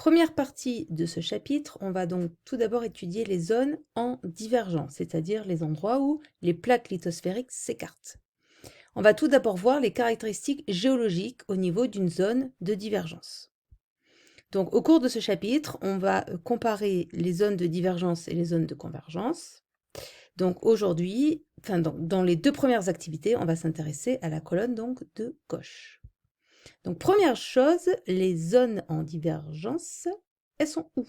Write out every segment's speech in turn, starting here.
première partie de ce chapitre, on va donc tout d'abord étudier les zones en divergence, c'est-à-dire les endroits où les plaques lithosphériques s'écartent. On va tout d'abord voir les caractéristiques géologiques au niveau d'une zone de divergence. Donc au cours de ce chapitre, on va comparer les zones de divergence et les zones de convergence. Donc aujourd'hui, dans les deux premières activités, on va s'intéresser à la colonne donc de gauche. Donc première chose, les zones en divergence, elles sont où?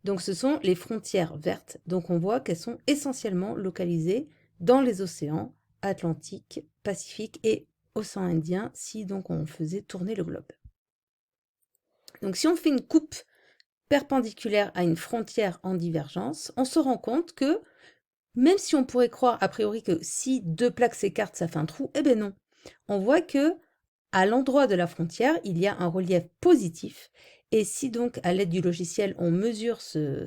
Donc ce sont les frontières vertes. Donc on voit qu'elles sont essentiellement localisées dans les océans Atlantique, Pacifique et Océan Indien, si donc on faisait tourner le globe. Donc si on fait une coupe perpendiculaire à une frontière en divergence, on se rend compte que même si on pourrait croire a priori que si deux plaques s'écartent, ça fait un trou, eh bien non. On voit que à l'endroit de la frontière, il y a un relief positif. Et si donc, à l'aide du logiciel, on mesure ce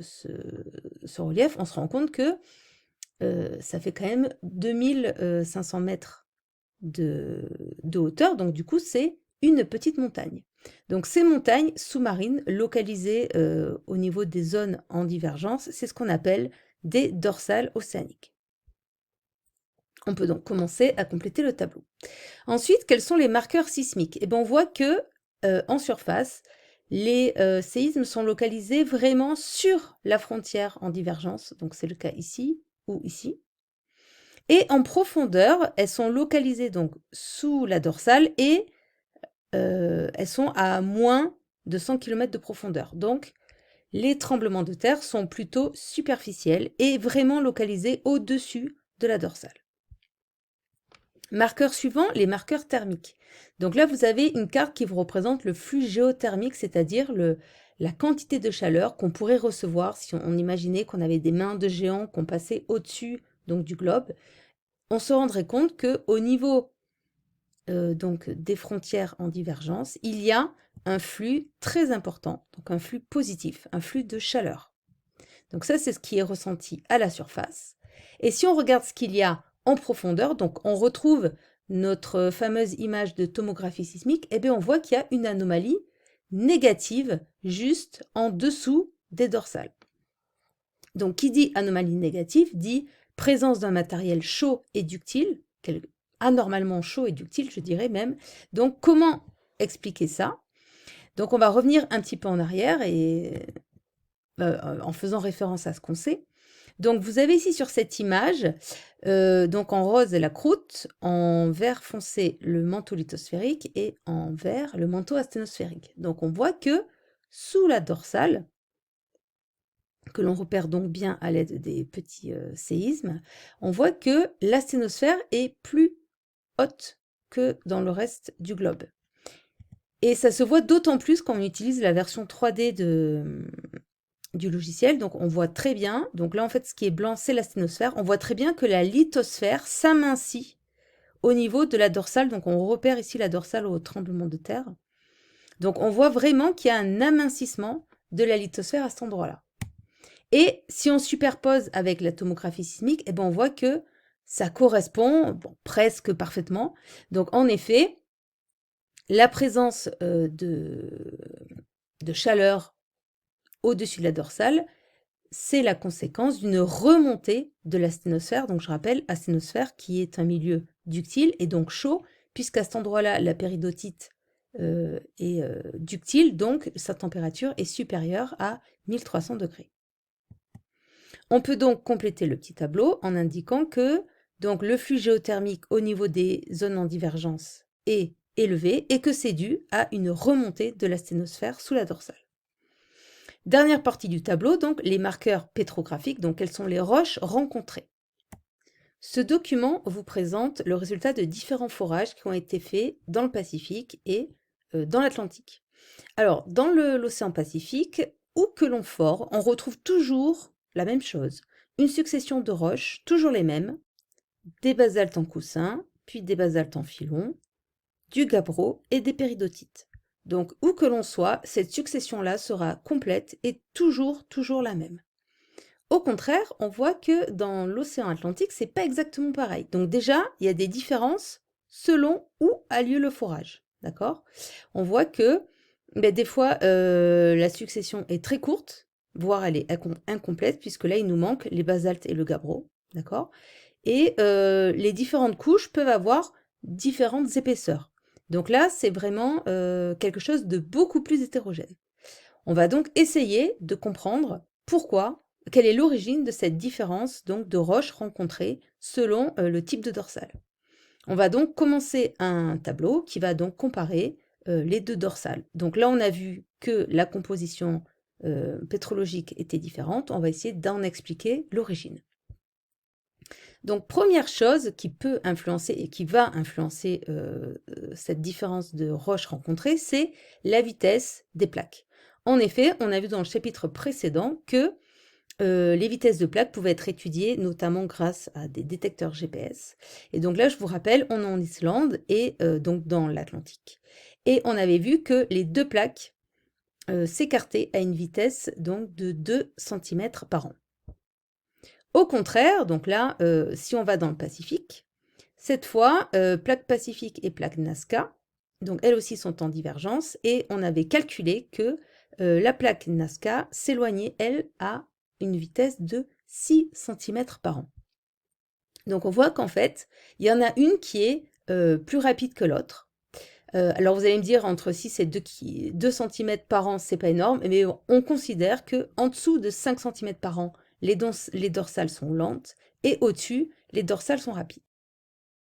relief, on se rend compte que ça fait quand même 2500 mètres de hauteur. Donc du coup, c'est une petite montagne. Donc ces montagnes sous-marines localisées au niveau des zones en divergence, c'est ce qu'on appelle des dorsales océaniques. On peut donc commencer à compléter le tableau. Ensuite, quels sont les marqueurs sismiques? Eh bien, on voit que en surface, les séismes sont localisés vraiment sur la frontière en divergence, donc c'est le cas ici ou ici. Et en profondeur, elles sont localisées donc sous la dorsale et elles sont à moins de 100 km de profondeur. Donc, les tremblements de terre sont plutôt superficiels et vraiment localisés au-dessus de la dorsale. Marqueur suivant, les marqueurs thermiques. Donc là, vous avez une carte qui vous représente le flux géothermique, c'est-à-dire la quantité de chaleur qu'on pourrait recevoir si on imaginait qu'on avait des mains de géants qu'on passait au-dessus donc du globe. On se rendrait compte qu'au niveau donc des frontières en divergence, il y a un flux très important, donc un flux positif, un flux de chaleur. Donc ça, c'est ce qui est ressenti à la surface. Et si on regarde ce qu'il y a en profondeur, donc on retrouve notre fameuse image de tomographie sismique, et bien on voit qu'il y a une anomalie négative juste en dessous des dorsales. Donc qui dit anomalie négative dit présence d'un matériel chaud et ductile, anormalement chaud et ductile, je dirais même. Donc comment expliquer ça? Donc on va revenir un petit peu en arrière et en faisant référence à ce qu'on sait. Donc vous avez ici sur cette image, donc en rose la croûte, en vert foncé le manteau lithosphérique et en vert le manteau asténosphérique. Donc on voit que sous la dorsale, que l'on repère donc bien à l'aide des petits séismes, on voit que l'asténosphère est plus haute que dans le reste du globe. Et ça se voit d'autant plus quand on utilise la version 3D du logiciel. Donc on voit très bien, donc là en fait ce qui est blanc c'est l'asténosphère, on voit très bien que la lithosphère s'amincit au niveau de la dorsale. Donc on repère ici la dorsale au tremblement de terre. Donc on voit vraiment qu'il y a un amincissement de la lithosphère à cet endroit-là. Et si on superpose avec la tomographie sismique, eh ben on voit que ça correspond presque parfaitement. Donc en effet, la présence de chaleur au-dessus de la dorsale, c'est la conséquence d'une remontée de l'asténosphère. Donc je rappelle, asténosphère qui est un milieu ductile et donc chaud, puisqu'à cet endroit-là, la péridotite est ductile, donc sa température est supérieure à 1300 degrés. On peut donc compléter le petit tableau en indiquant que donc, le flux géothermique au niveau des zones en divergence est élevé et que c'est dû à une remontée de l'asténosphère sous la dorsale. Dernière partie du tableau, donc les marqueurs pétrographiques, donc quelles sont les roches rencontrées. Ce document vous présente le résultat de différents forages qui ont été faits dans le Pacifique et dans l'Atlantique. Alors, dans l'océan Pacifique, où que l'on fore, on retrouve toujours la même chose. Une succession de roches, toujours les mêmes, des basaltes en coussin, puis des basaltes en filon, du gabbro et des péridotites. Donc, où que l'on soit, cette succession-là sera complète et toujours la même. Au contraire, on voit que dans l'océan Atlantique, c'est pas exactement pareil. Donc déjà, il y a des différences selon où a lieu le forage. D'accord? On voit que Ben, des fois, la succession est très courte, voire elle est incomplète, puisque là, il nous manque les basaltes et le gabbro, d'accord? Et les différentes couches peuvent avoir différentes épaisseurs. Donc là, c'est vraiment quelque chose de beaucoup plus hétérogène. On va donc essayer de comprendre pourquoi, quelle est l'origine de cette différence donc de roches rencontrées selon le type de dorsale. On va donc commencer un tableau qui va donc comparer les deux dorsales. Donc là, on a vu que la composition pétrologique était différente. On va essayer d'en expliquer l'origine. Donc, première chose qui peut influencer et qui va influencer cette différence de roches rencontrées, c'est la vitesse des plaques. En effet, on a vu dans le chapitre précédent que les vitesses de plaques pouvaient être étudiées notamment grâce à des détecteurs GPS. Et donc là, je vous rappelle, on est en Islande et donc dans l'Atlantique. Et on avait vu que les deux plaques s'écartaient à une vitesse donc de 2 cm par an. Au contraire, donc là, si on va dans le Pacifique, cette fois, plaque Pacifique et plaque Nazca, donc elles aussi sont en divergence, et on avait calculé que la plaque Nazca s'éloignait, elle, à une vitesse de 6 cm par an. Donc on voit qu'en fait, il y en a une qui est plus rapide que l'autre. Alors vous allez me dire, entre 6 et 2 cm par an, c'est pas énorme, mais on considère qu'en dessous de 5 cm par an, les dorsales sont lentes, et au-dessus, les dorsales sont rapides.